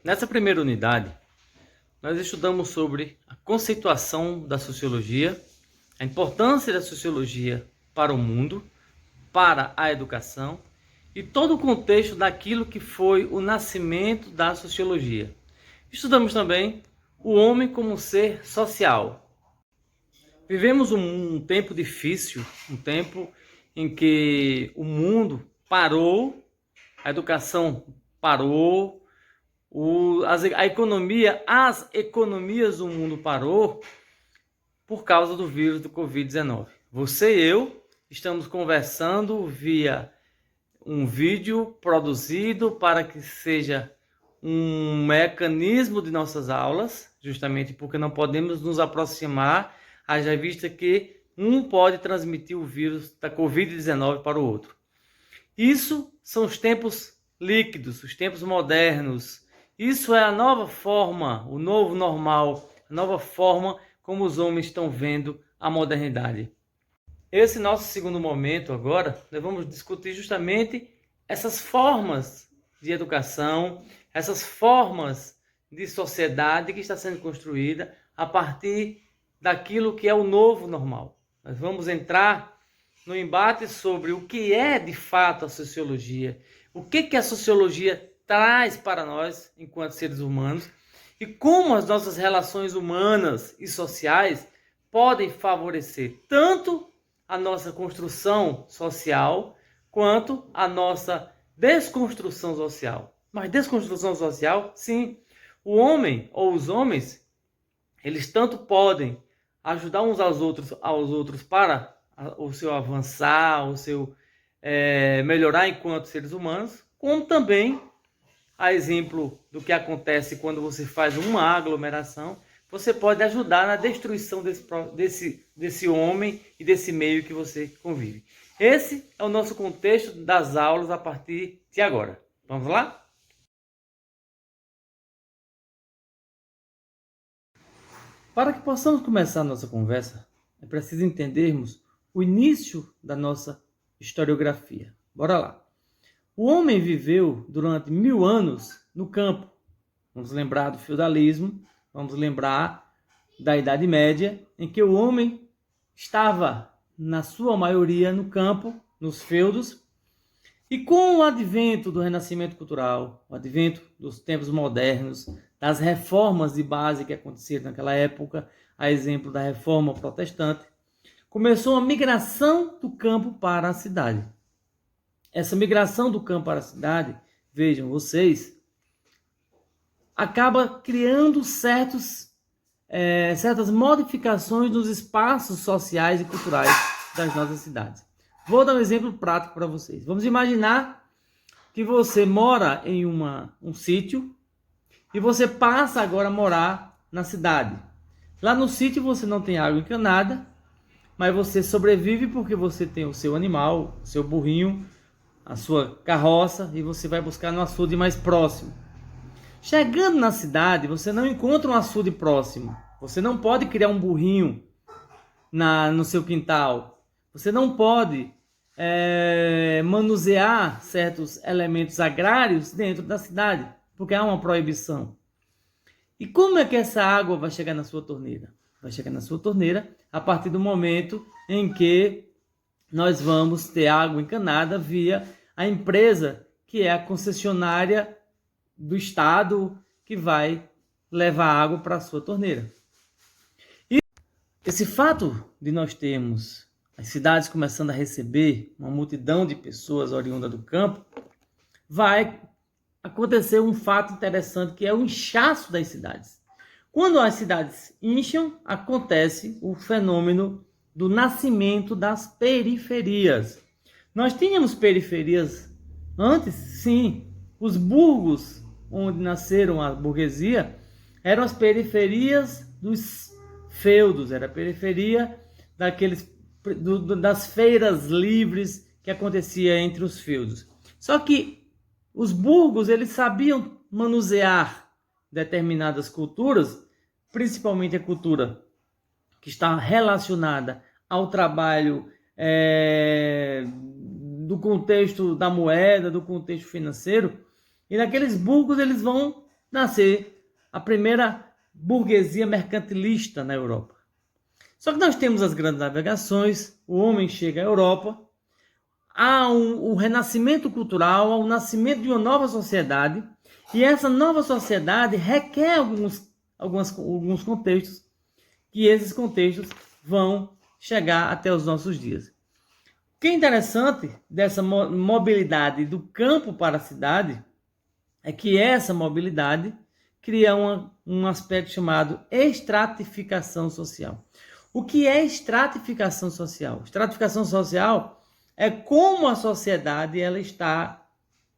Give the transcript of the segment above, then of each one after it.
Nessa primeira unidade, nós estudamos sobre a conceituação da sociologia, a importância da sociologia para o mundo, para a educação e todo o contexto daquilo que foi o nascimento da sociologia. Estudamos também o homem como ser social. Vivemos um tempo difícil, um tempo em que o mundo parou, a educação parou, as economias do mundo parou por causa do vírus do Covid-19. Você e eu estamos conversando via um vídeo produzido para que seja um mecanismo de nossas aulas, justamente porque não podemos nos aproximar, haja vista que um pode transmitir o vírus da Covid-19 para o outro. Isso são os tempos líquidos, os tempos modernos. Isso é a nova forma, o novo normal, a nova forma como os homens estão vendo a modernidade. Esse nosso segundo momento agora, nós vamos discutir justamente essas formas de educação, essas formas de sociedade que está sendo construída a partir daquilo que é o novo normal. Nós vamos entrar no embate sobre o que é de fato a sociologia, o que a sociologia traz para nós enquanto seres humanos e como as nossas relações humanas e sociais podem favorecer tanto a nossa construção social quanto a nossa desconstrução social. Mas desconstrução social, sim, o homem ou os homens, eles tanto podem ajudar uns aos outros para o seu avançar, o seu melhorar enquanto seres humanos, como também, a exemplo do que acontece quando você faz uma aglomeração, você pode ajudar na destruição desse homem e desse meio que você convive. Esse é o nosso contexto das aulas a partir de agora. Vamos lá? Para que possamos começar a nossa conversa, é preciso entendermos o início da nossa historiografia. Bora lá. O homem viveu durante 1000 anos no campo. Vamos lembrar do feudalismo, vamos lembrar da Idade Média, em que o homem estava, na sua maioria, no campo, nos feudos. E com o advento do renascimento cultural, o advento dos tempos modernos, das reformas de base que aconteceram naquela época, a exemplo da reforma protestante, começou a migração do campo para a cidade. Essa migração do campo para a cidade, vejam vocês, acaba criando certas modificações nos espaços sociais e culturais das nossas cidades. Vou dar um exemplo prático para vocês. Vamos imaginar que você mora em um sítio e você passa agora a morar na cidade. Lá no sítio você não tem água encanada, mas você sobrevive porque você tem o seu animal, o seu burrinho, a sua carroça e você vai buscar no açude mais próximo. Chegando na cidade, você não encontra um açude próximo. Você não pode criar um burrinho no seu quintal. Você não pode manusear certos elementos agrários dentro da cidade, porque há uma proibição. E como é que essa água vai chegar na sua torneira? Vai chegar na sua torneira a partir do momento em que nós vamos ter água encanada via a empresa que é a concessionária do estado que vai levar água para a sua torneira. E esse fato de nós termos as cidades começando a receber uma multidão de pessoas oriundas do campo, vai acontecer um fato interessante que é o inchaço das cidades. Quando as cidades incham, acontece o fenômeno do nascimento das periferias. Nós tínhamos periferias antes? Sim. Os burgos, onde nasceram a burguesia, eram as periferias dos feudos, era a periferia das feiras livres que acontecia entre os feudos. Só que os burgos, eles sabiam manusear determinadas culturas, principalmente a cultura que está relacionada ao trabalho do contexto da moeda, do contexto financeiro. E naqueles burgos eles vão nascer a primeira burguesia mercantilista na Europa. Só que nós temos as grandes navegações, o homem chega à Europa, há o renascimento cultural, há o nascimento de uma nova sociedade, e essa nova sociedade requer alguns contextos, que esses contextos vão chegar até os nossos dias. O que é interessante dessa mobilidade do campo para a cidade é que essa mobilidade cria um aspecto chamado estratificação social. O que é estratificação social? Estratificação social é como a sociedade ela está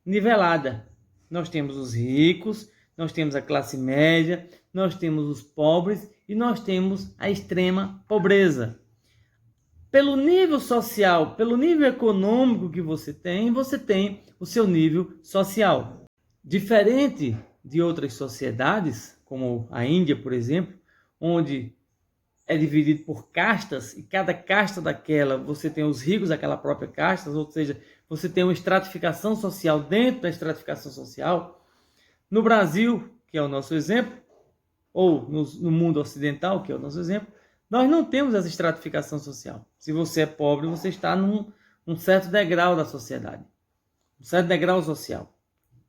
nivelada. Nós temos os ricos, nós temos a classe média, nós temos os pobres e nós temos a extrema pobreza. Pelo nível social, pelo nível econômico que você tem o seu nível social. Diferente de outras sociedades, como a Índia, por exemplo, onde é dividido por castas, e cada casta daquela, você tem os ricos daquela própria casta, ou seja, você tem uma estratificação social dentro da estratificação social. No Brasil, que é o nosso exemplo, ou no mundo ocidental, que é o nosso exemplo, nós não temos essa estratificação social. Se você é pobre, você está num certo degrau da sociedade, um certo degrau social.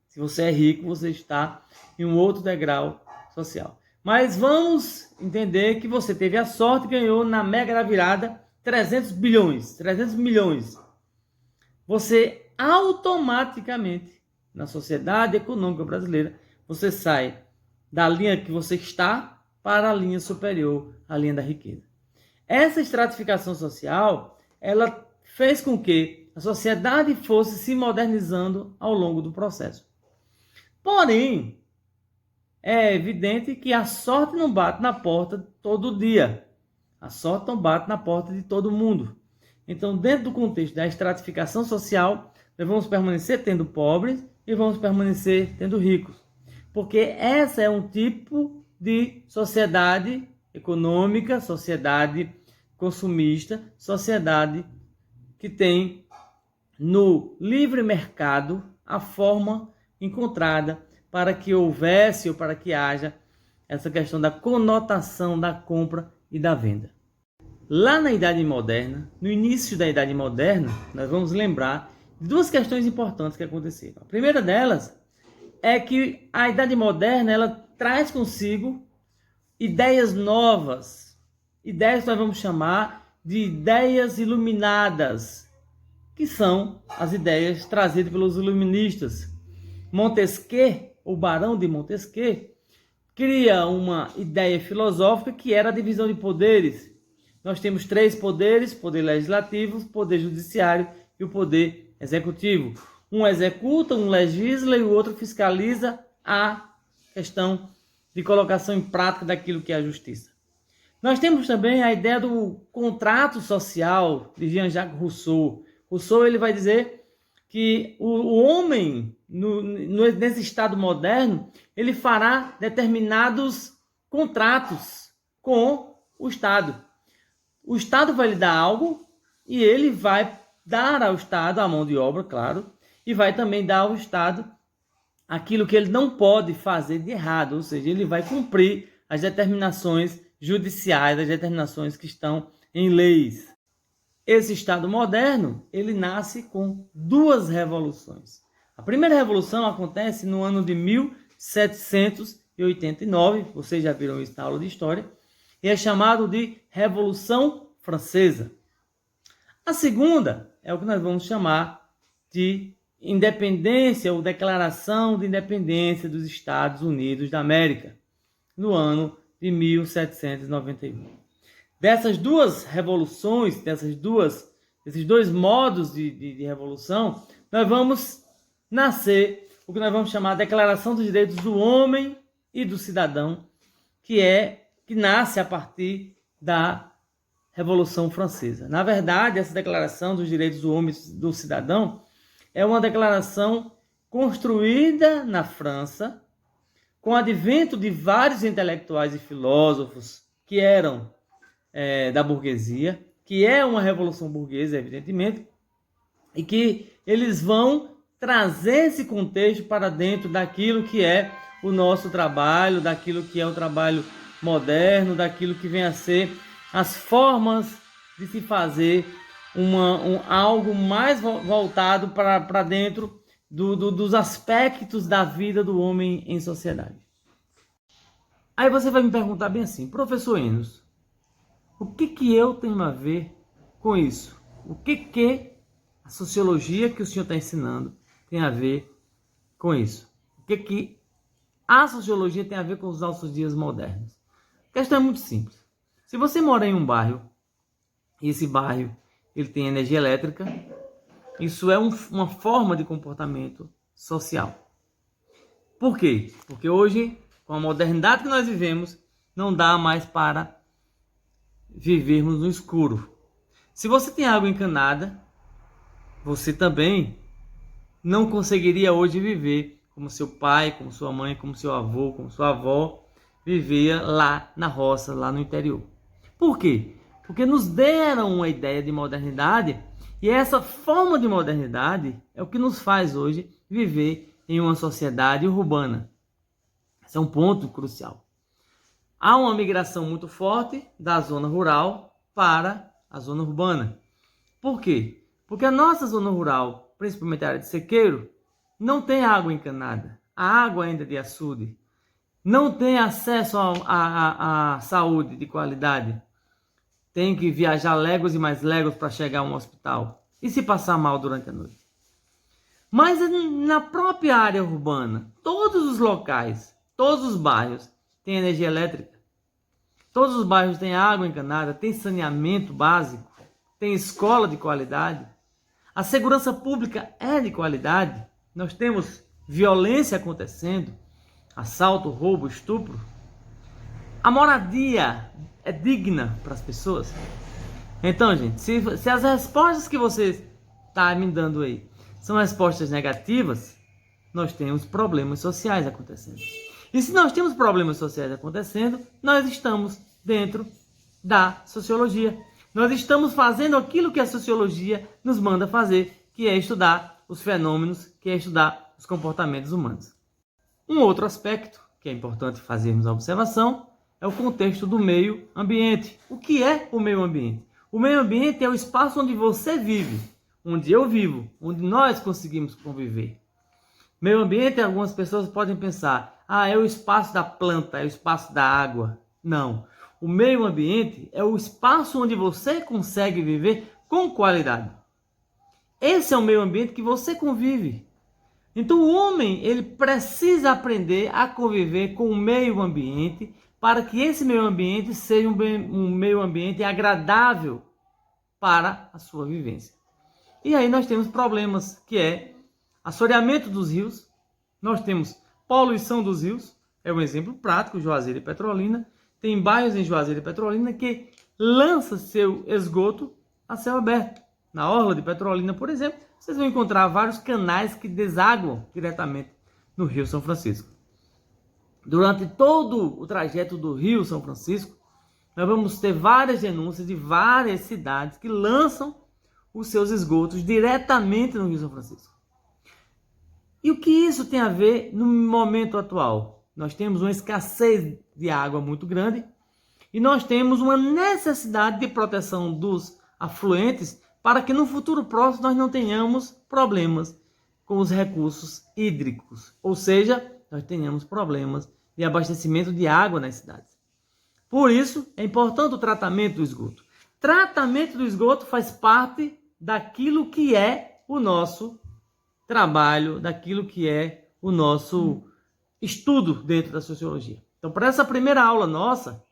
Se você é rico, você está em um outro degrau social. Mas vamos entender que você teve a sorte e ganhou na mega da virada 300 milhões. Você automaticamente, na sociedade econômica brasileira, você sai da linha que você está para a linha superior, a linha da riqueza. Essa estratificação social, ela fez com que a sociedade fosse se modernizando ao longo do processo. Porém, é evidente que a sorte não bate na porta todo dia. A sorte não bate na porta de todo mundo. Então, dentro do contexto da estratificação social, nós vamos permanecer tendo pobres e vamos permanecer tendo ricos. Porque essa é um tipo de sociedade econômica, sociedade consumista, sociedade que tem no livre mercado a forma encontrada para que houvesse ou para que haja essa questão da conotação da compra e da venda. Lá na Idade Moderna, no início da Idade Moderna, nós vamos lembrar de duas questões importantes que aconteceram. A primeira delas é que a Idade Moderna ela traz consigo ideias novas, ideias que nós vamos chamar de ideias iluminadas, que são as ideias trazidas pelos iluministas. Montesquieu, o Barão de Montesquieu, cria uma ideia filosófica que era a divisão de poderes. Nós temos três poderes: poder legislativo, poder judiciário e o poder executivo. Um executa, um legisla e o outro fiscaliza a questão de colocação em prática daquilo que é a justiça. Nós temos também a ideia do contrato social de Jean-Jacques Rousseau. Rousseau ele vai dizer que o homem, nesse estado moderno, ele fará determinados contratos com o Estado. O Estado vai lhe dar algo e ele vai dar ao Estado a mão de obra, claro, e vai também dar ao Estado aquilo que ele não pode fazer de errado, ou seja, ele vai cumprir as determinações judiciais, as determinações que estão em leis. Esse Estado moderno, ele nasce com duas revoluções. A primeira revolução acontece no ano de 1789, vocês já viram isso na aula de história, e é chamado de Revolução Francesa. A segunda é o que nós vamos chamar de independência ou declaração de independência dos Estados Unidos da América, no ano de 1791. Dessas duas revoluções, desses dois modos de revolução, nós vamos nascer o que nós vamos chamar de Declaração dos Direitos do Homem e do Cidadão, que nasce a partir da Revolução Francesa. Na verdade, essa Declaração dos Direitos do Homem e do Cidadão é uma declaração construída na França com o advento de vários intelectuais e filósofos que eram da burguesia, que é uma revolução burguesa, evidentemente, e que eles vão trazer esse contexto para dentro daquilo que é o nosso trabalho, daquilo que é o trabalho moderno, daquilo que vem a ser as formas de se fazer algo mais voltado para dentro dos aspectos da vida do homem em sociedade. Aí você vai me perguntar bem assim, professor Enos, o que eu tenho a ver com isso? O que a sociologia que o senhor está ensinando tem a ver com isso? O que a sociologia tem a ver com os nossos dias modernos? A questão é muito simples. Se você mora em um bairro, e esse bairro ele tem energia elétrica, isso é uma forma de comportamento social. Por quê? Porque hoje, com a modernidade que nós vivemos, não dá mais para vivermos no escuro. Se você tem água encanada, você também não conseguiria hoje viver como seu pai, como sua mãe, como seu avô, como sua avó vivia lá na roça, lá no interior. Por quê? Porque nos deram uma ideia de modernidade e essa forma de modernidade é o que nos faz hoje viver em uma sociedade urbana. Esse é um ponto crucial. Há uma migração muito forte da zona rural para a zona urbana. Por quê? Porque a nossa zona rural, principalmente a área de sequeiro, não tem água encanada. A água ainda é de açude. Não tem acesso à saúde de qualidade. Tem que viajar léguas e mais léguas para chegar a um hospital. E se passar mal durante a noite? Mas na própria área urbana, todos os locais, todos os bairros têm energia elétrica. Todos os bairros têm água encanada, tem saneamento básico, tem escola de qualidade. A segurança pública é de qualidade. Nós temos violência acontecendo, assalto, roubo, estupro. A moradia é digna para as pessoas. Então, gente, se as respostas que você está me dando aí são respostas negativas, nós temos problemas sociais acontecendo. E se nós temos problemas sociais acontecendo, nós estamos dentro da sociologia. Nós estamos fazendo aquilo que a sociologia nos manda fazer, que é estudar os fenômenos, que é estudar os comportamentos humanos. Um outro aspecto que é importante fazermos a observação é o contexto do meio ambiente. O que é o meio ambiente? O meio ambiente é o espaço onde você vive, onde eu vivo, onde nós conseguimos conviver. Meio ambiente, algumas pessoas podem pensar, é o espaço da planta, é o espaço da água. Não. O meio ambiente é o espaço onde você consegue viver com qualidade. Esse é o meio ambiente que você convive. Então o homem ele precisa aprender a conviver com o meio ambiente para que esse meio ambiente seja um meio ambiente agradável para a sua vivência. E aí nós temos problemas que é assoreamento dos rios, nós temos poluição dos rios, é um exemplo prático, Juazeiro e Petrolina. Tem bairros em Juazeiro e Petrolina que lança seu esgoto a céu aberto. Na orla de Petrolina, por exemplo, vocês vão encontrar vários canais que desaguam diretamente no Rio São Francisco. Durante todo o trajeto do Rio São Francisco, nós vamos ter várias denúncias de várias cidades que lançam os seus esgotos diretamente no Rio São Francisco. E o que isso tem a ver no momento atual? Nós temos uma escassez de água muito grande e nós temos uma necessidade de proteção dos afluentes para que no futuro próximo nós não tenhamos problemas com os recursos hídricos, ou seja, nós tenhamos problemas de abastecimento de água nas cidades. Por isso, é importante o tratamento do esgoto. Tratamento do esgoto faz parte daquilo que é o nosso trabalho, daquilo que é o nosso estudo dentro da sociologia. Então, para essa primeira aula nossa,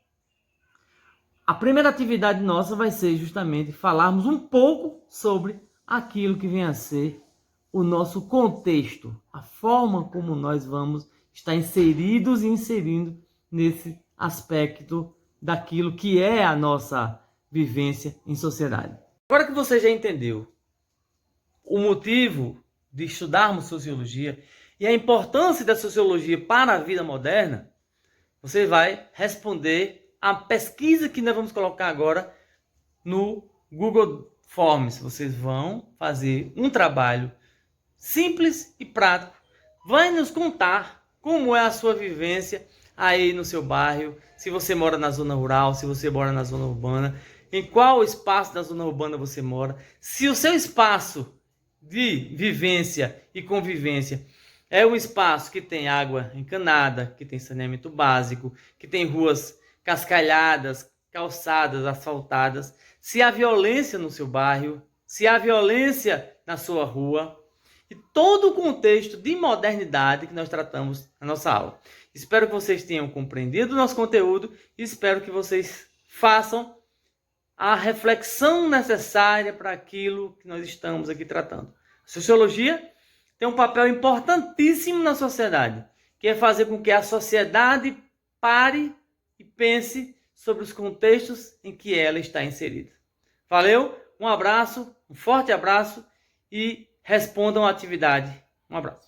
a primeira atividade nossa vai ser justamente falarmos um pouco sobre aquilo que vem a ser o nosso contexto, a forma como nós vamos estar inseridos e inserindo nesse aspecto daquilo que é a nossa vivência em sociedade. Agora que você já entendeu o motivo de estudarmos sociologia e a importância da sociologia para a vida moderna, você vai responder a pesquisa que nós vamos colocar agora no Google Forms. Vocês vão fazer um trabalho simples e prático. Vai nos contar Como é a sua vivência aí no seu bairro? Se você mora na zona rural, se você mora na zona urbana, em qual espaço da zona urbana você mora? Se o seu espaço de vivência e convivência é um espaço que tem água encanada, que tem saneamento básico, que tem ruas cascalhadas, calçadas, asfaltadas, se há violência no seu bairro, se há violência na sua rua, e todo o contexto de modernidade que nós tratamos na nossa aula. Espero que vocês tenham compreendido o nosso conteúdo e espero que vocês façam a reflexão necessária para aquilo que nós estamos aqui tratando. A sociologia tem um papel importantíssimo na sociedade, que é fazer com que a sociedade pare e pense sobre os contextos em que ela está inserida. Valeu, um abraço, um forte abraço e respondam à atividade. Um abraço.